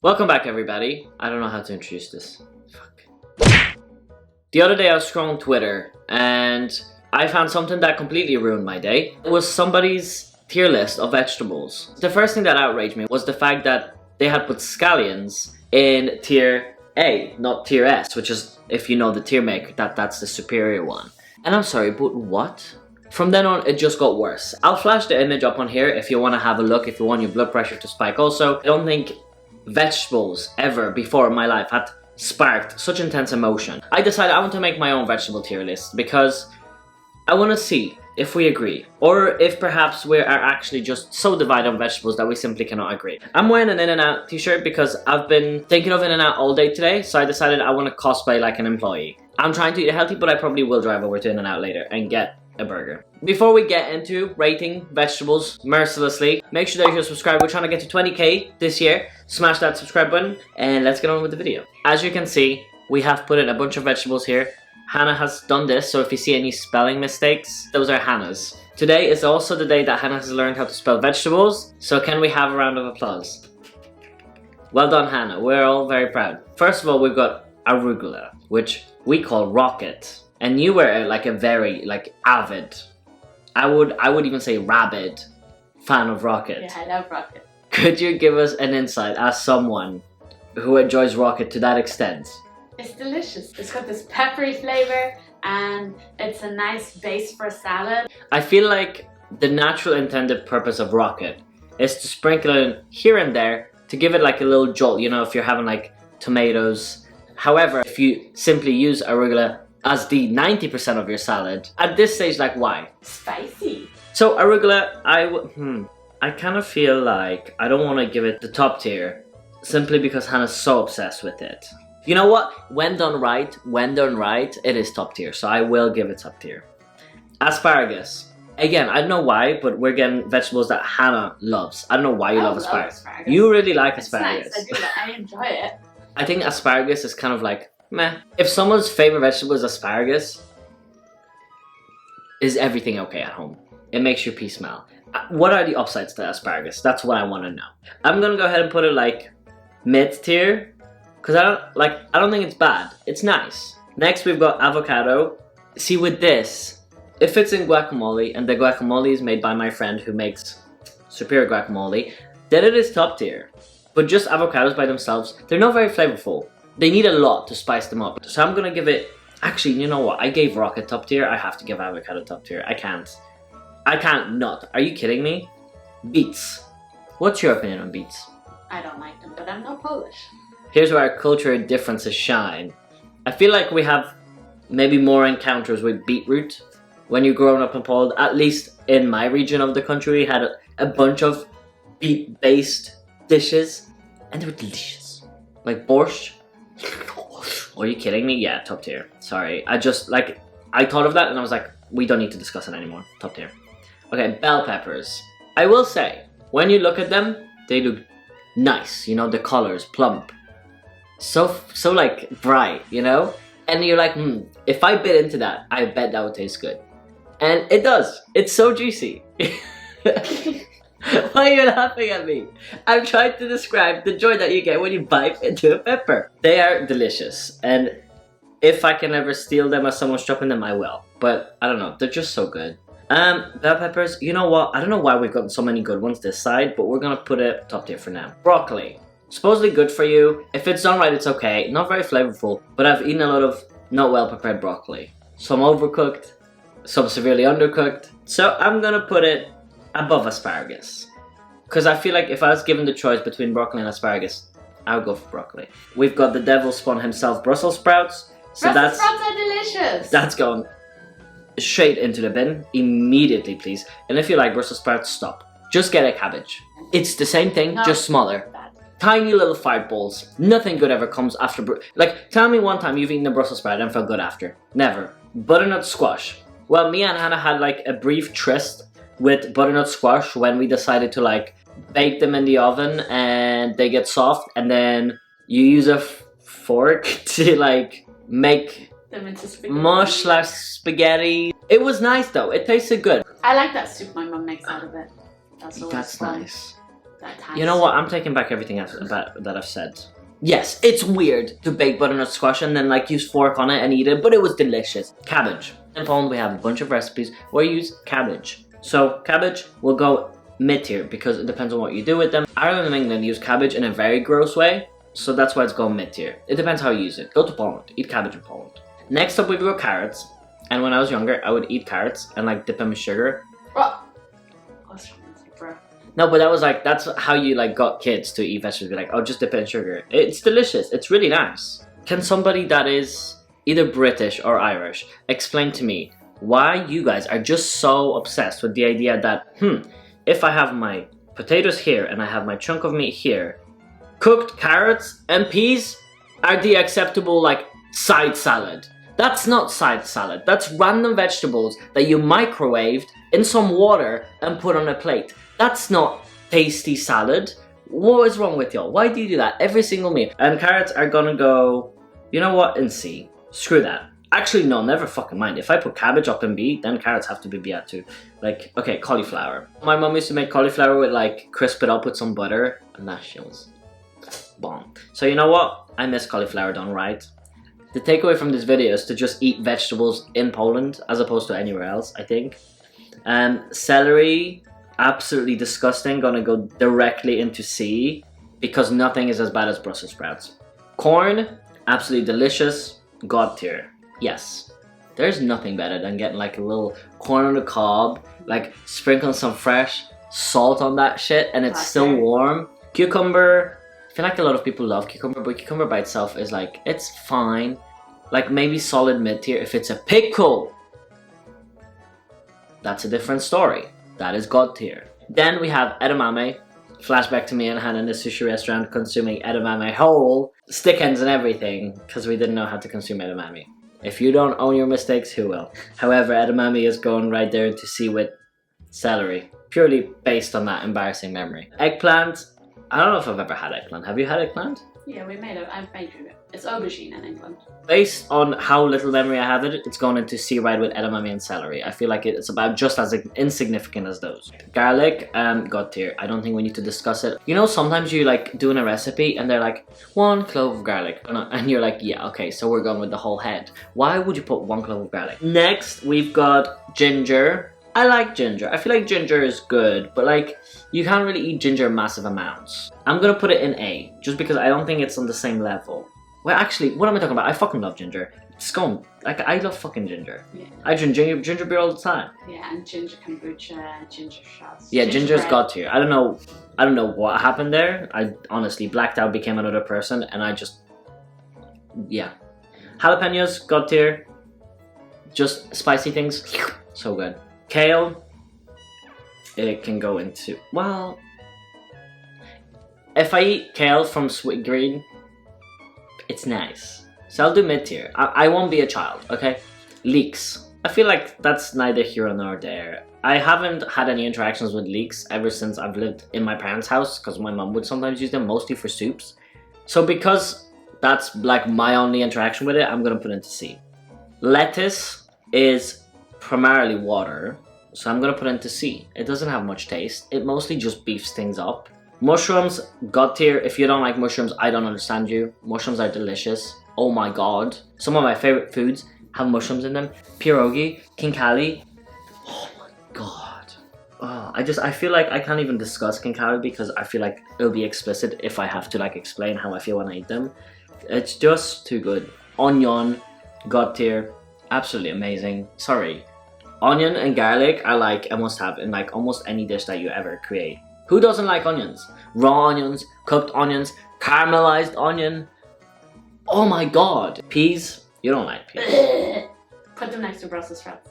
Welcome back, everybody. I don't know how to introduce this. Fuck. The other day I was scrolling Twitter and I found something that completely ruined my day. It was somebody's tier list of vegetables. The first thing that outraged me was the fact that they had put scallions in tier A, not tier S, which is, if you know the tier maker, that's the superior one. And I'm sorry, but what? From then on, it just got worse. I'll flash the image up on here if you want to have a look, if you want your blood pressure to spike. Also, I don't think vegetables ever before in my life had sparked such intense emotion. I decided I want to make my own vegetable tier list because I want to see if we agree, or if perhaps we are actually just so divided on vegetables that we simply cannot agree. I'm wearing an In-N-Out t-shirt because I've been thinking of In-N-Out all day today, so I decided I want to cosplay like an employee. I'm trying to eat healthy, but I probably will drive over to In-N-Out later and get a burger. Before we get into rating vegetables mercilessly, make sure that you're subscribed. We're trying to get to 20k this year. Smash that subscribe button and let's get on with the video. As you can see, we have put in a bunch of vegetables here. Hannah has done this, so if you see any spelling mistakes, those are Hannah's. Today is also the day that Hannah has learned how to spell vegetables, so can we have a round of applause? Well done, Hannah. We're all very proud. First of all, we've got arugula, which we call rocket. And you were like a very avid, I would even say rabid fan of rocket. Yeah, I love rocket. Could you give us an insight as someone who enjoys rocket to that extent? It's delicious. It's got this peppery flavor and it's a nice base for a salad. I feel like the natural intended purpose of rocket is to sprinkle it here and there to give it like a little jolt, you know, if you're having like tomatoes. However, if you simply use arugula as the 90% of your salad, at this stage, like, why? Spicy. So arugula, I kind of feel like I don't want to give it the top tier simply because Hannah's so obsessed with it. You know what? When done right, it is top tier. So I will give it top tier. Asparagus. Again, I don't know why, but we're getting vegetables that Hannah loves. I don't know why you love asparagus. You really like asparagus. It's nice. I enjoy it. I think asparagus is kind of like meh. If someone's favorite vegetable is asparagus, is everything okay at home? It makes your pee smell. What are the upsides to asparagus? That's what I want to know. I'm gonna go ahead and put it like mid tier, because I don't think it's bad. It's nice. Next we've got avocado. See, with this, it fits in guacamole, and the guacamole is made by my friend who makes superior guacamole. Then it is top tier. But just avocados by themselves, they're not very flavorful. They need a lot to spice them up. So I'm gonna give it, actually, you know what? I gave rocket top tier. I have to give avocado top tier. I can't not. Are you kidding me? Beets. What's your opinion on beets? I don't like them, but I'm not Polish. Here's where our cultural differences shine. I feel like we have maybe more encounters with beetroot when you're growing up in Poland. At least in my region of the country, we had a bunch of beet-based dishes, and they were delicious. Like borscht. Are you kidding me? Yeah, top tier. Sorry. I thought of that and I was like, we don't need to discuss it anymore. Top tier. Okay, bell peppers. I will say, when you look at them, they look nice. You know, the colors, plump. So like bright, you know? And you're like, if I bit into that, I bet that would taste good. And it does. It's so juicy. Why are you laughing at me? I'm trying to describe the joy that you get when you bite into a pepper. They are delicious, and if I can ever steal them as someone's chopping them, I will. But I don't know, they're just so good. Bell peppers, you know what? I don't know why we've gotten so many good ones this side, but we're gonna put it top tier for now. Broccoli. Supposedly good for you. If it's done right, it's okay. Not very flavorful, but I've eaten a lot of not well prepared broccoli. Some overcooked, some severely undercooked. So I'm gonna put it above asparagus, because I feel like if I was given the choice between broccoli and asparagus, I would go for broccoli. We've got the devil spawn himself, Brussels sprouts. So Brussels sprouts are delicious. That's going straight into the bin immediately, please. And if you like Brussels sprouts, stop. Just get a cabbage. It's the same thing, just smaller. Bad. Tiny little fireballs. Nothing good ever comes after. Tell me one time you've eaten a Brussels sprout and felt good after. Never. Butternut squash. Well, me and Hannah had like a brief tryst with butternut squash when we decided to like bake them in the oven and they get soft, and then you use a fork to like make them into spaghetti. Mush / spaghetti. It was nice though. It tasted good. I like that soup my mum makes out of it. That's That's nice. that tiny. You know what? I'm taking back everything else about that I've said. Yes, it's weird to bake butternut squash and then like use fork on it and eat it, but it was delicious. Cabbage. In Poland, we have a bunch of recipes where you use cabbage. So cabbage will go mid-tier because it depends on what you do with them. Ireland and England use cabbage in a very gross way, so that's why it's going mid-tier. It depends how you use it. Go to Poland, eat cabbage in Poland. Next up, we've got carrots. And when I was younger, I would eat carrots and like dip them in sugar. Oh. Bro. No, but that was like, that's how you like got kids to eat vegetables. Be like, oh, just dip it in sugar. It's delicious. It's really nice. Can somebody that is either British or Irish explain to me why you guys are just so obsessed with the idea that, if I have my potatoes here and I have my chunk of meat here, cooked carrots and peas are the acceptable like side salad. That's not side salad. That's random vegetables that you microwaved in some water and put on a plate. That's not tasty salad. What is wrong with y'all? Why do you do that every single meal? And carrots are gonna go, you know what, in C. Screw that. Actually, no, never fucking mind. If I put cabbage up in B, then carrots have to be B at 2. Like, okay, cauliflower. My mom used to make cauliflower with like, crisp it up with some butter, and that shit was bomb. So you know what? I miss cauliflower done right. The takeaway from this video is to just eat vegetables in Poland as opposed to anywhere else, I think. Celery, absolutely disgusting, gonna go directly into C because nothing is as bad as Brussels sprouts. Corn, absolutely delicious, God tier. Yes, there's nothing better than getting like a little corn on the cob, like sprinkling some fresh salt on that shit and it's still warm. Cucumber, I feel like a lot of people love cucumber, but cucumber by itself is like, it's fine. Like maybe solid mid-tier. If it's a pickle, that's a different story. That is God tier. Then we have edamame. Flashback to me and Hannah in the sushi restaurant consuming edamame whole, stick ends and everything, because we didn't know how to consume edamame. If you don't own your mistakes, who will? However, edamame is going right there to see with celery, purely based on that embarrassing memory. Eggplant. I don't know if I've ever had eggplant. Have you had eggplant? Yeah, I've made it. It's aubergine in England. Based on how little memory I have of it, it's going into C right with edamame and celery. I feel like it's about just as insignificant as those. Garlic, God tier. I don't think we need to discuss it. You know, sometimes you like doing a recipe and they're like, 1 clove of garlic. And you're like, yeah, okay, so we're going with the whole head. Why would you put 1 clove of garlic? Next, we've got ginger. I like ginger. I feel like ginger is good, but like, you can't really eat ginger in massive amounts. I'm gonna put it in A, just because I don't think it's on the same level. Well, actually, what am I talking about? I fucking love ginger. Scone. Like, I love fucking ginger. Yeah. I drink ginger beer all the time. Yeah, and ginger kombucha, ginger shots. Yeah, ginger's got tier. I don't know what happened there. I honestly blacked out, became another person, and I just, yeah. Jalapenos, God tier. Just spicy things, so good. Kale, it can go into, well, if I eat kale from Sweet Green, it's nice. So I'll do mid-tier. I won't be a child, okay? Leeks. I feel like that's neither here nor there. I haven't had any interactions with leeks ever since I've lived in my parents' house, because my mom would sometimes use them, mostly for soups. So because that's like my only interaction with it, I'm gonna put it into C. Lettuce is primarily water, so I'm gonna put it into C. It doesn't have much taste. It mostly just beefs things up. Mushrooms, God tier. If you don't like mushrooms, I don't understand you. Mushrooms are delicious. Oh my god. Some of my favorite foods have mushrooms in them. Pierogi, kinkali. Oh my god. Oh, I feel like I can't even discuss kinkali because I feel like it'll be explicit if I have to like explain how I feel when I eat them. It's just too good. Onion, God tier. Absolutely amazing. Sorry. Onion and garlic are like a must-have in like almost any dish that you ever create. Who doesn't like onions? Raw onions, cooked onions, caramelized onion. Oh my god. Peas? You don't like peas. Put them next to Brussels sprouts.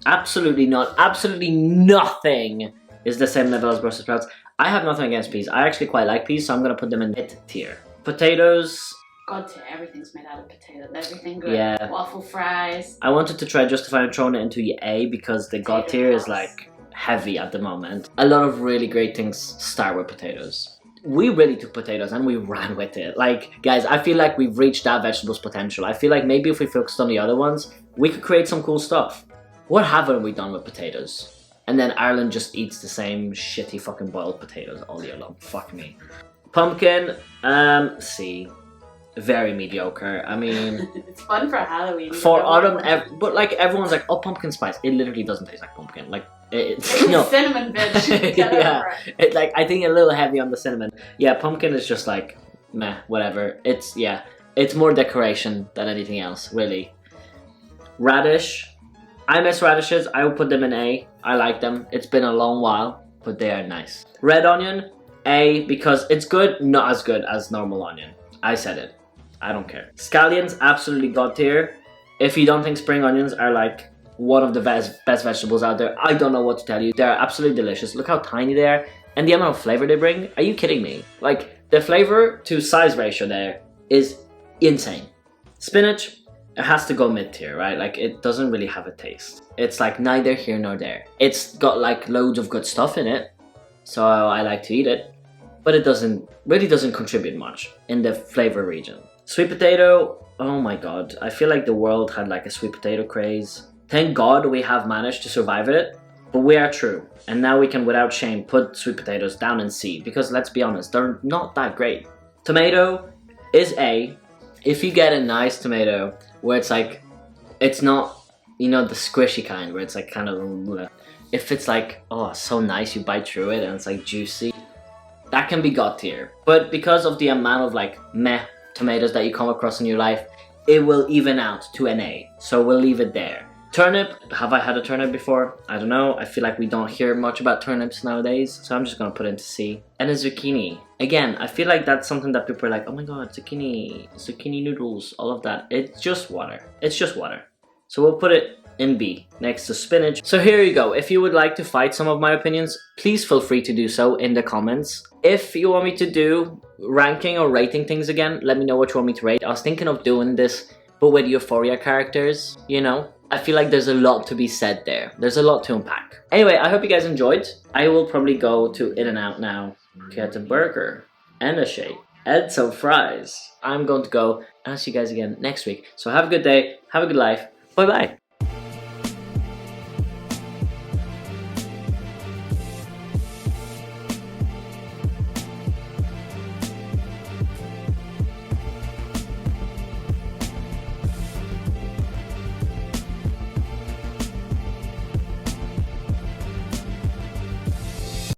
Absolutely not. Absolutely nothing is the same level as Brussels sprouts. I have nothing against peas. I actually quite like peas, so I'm gonna put them in mid-tier. Potatoes. God tier, everything's made out of potatoes. Everything good. Yeah. Waffle fries. I wanted to try justifying throwing it into A because the God tier is like heavy at the moment. A lot of really great things start with potatoes. We really took potatoes and we ran with it. Like, guys, I feel like we've reached that vegetable's potential. I feel like maybe if we focused on the other ones, we could create some cool stuff. What haven't we done with potatoes? And then Ireland just eats the same shitty fucking boiled potatoes all year long. Fuck me. Pumpkin, C. Very mediocre. I mean, It's fun for Halloween. for autumn, but like everyone's like, oh, pumpkin spice. It literally doesn't taste like pumpkin. Like it's no. Cinnamon bitch. Get Yeah. over it. It like I think a little heavy on the cinnamon. Yeah, pumpkin is just like meh, whatever. It's more decoration than anything else, really. Radish, I miss radishes. I would put them in A. I like them. It's been a long while, but they are nice. Red onion, A, because it's good, not as good as normal onion. I said it. I don't care. Scallions, absolutely god tier. If you don't think spring onions are like one of the best vegetables out there, I don't know what to tell you. They're absolutely delicious. Look how tiny they are, and the amount of flavor they bring. Are you kidding me? Like, the flavor to size ratio there is insane. Spinach, it has to go mid-tier, right? Like, it doesn't really have a taste. It's like neither here nor there. It's got like loads of good stuff in it, so I like to eat it, but it really doesn't contribute much in the flavor region. Sweet potato, oh my god. I feel like the world had like a sweet potato craze. Thank God we have managed to survive it, but we are true. And now we can, without shame, put sweet potatoes down in C, because let's be honest, they're not that great. Tomato is A. If you get a nice tomato where it's like, it's not, you know, the squishy kind where it's like kind of, if it's like, oh, so nice, you bite through it and it's like juicy, that can be god tier. But because of the amount of like meh tomatoes that you come across in your life, it will even out to an A. So we'll leave it there. Turnip, have I had a turnip before? I don't know. I feel like we don't hear much about turnips nowadays, so I'm just gonna put it into C. And a zucchini. Again, I feel like that's something that people are like, oh my god, zucchini noodles, all of that. It's just water. It's just water. So we'll put it in B, next to spinach. So here you go. If you would like to fight some of my opinions, please feel free to do so in the comments. If you want me to do ranking or rating things again, let me know what you want me to rate. I was thinking of doing this, but with Euphoria characters, you know? I feel like there's a lot to be said there. There's a lot to unpack. Anyway, I hope you guys enjoyed. I will probably go to In-N-Out now, get a burger and a shake and some fries. I'm going to go and I'll see you guys again next week. So have a good day, have a good life. Bye bye.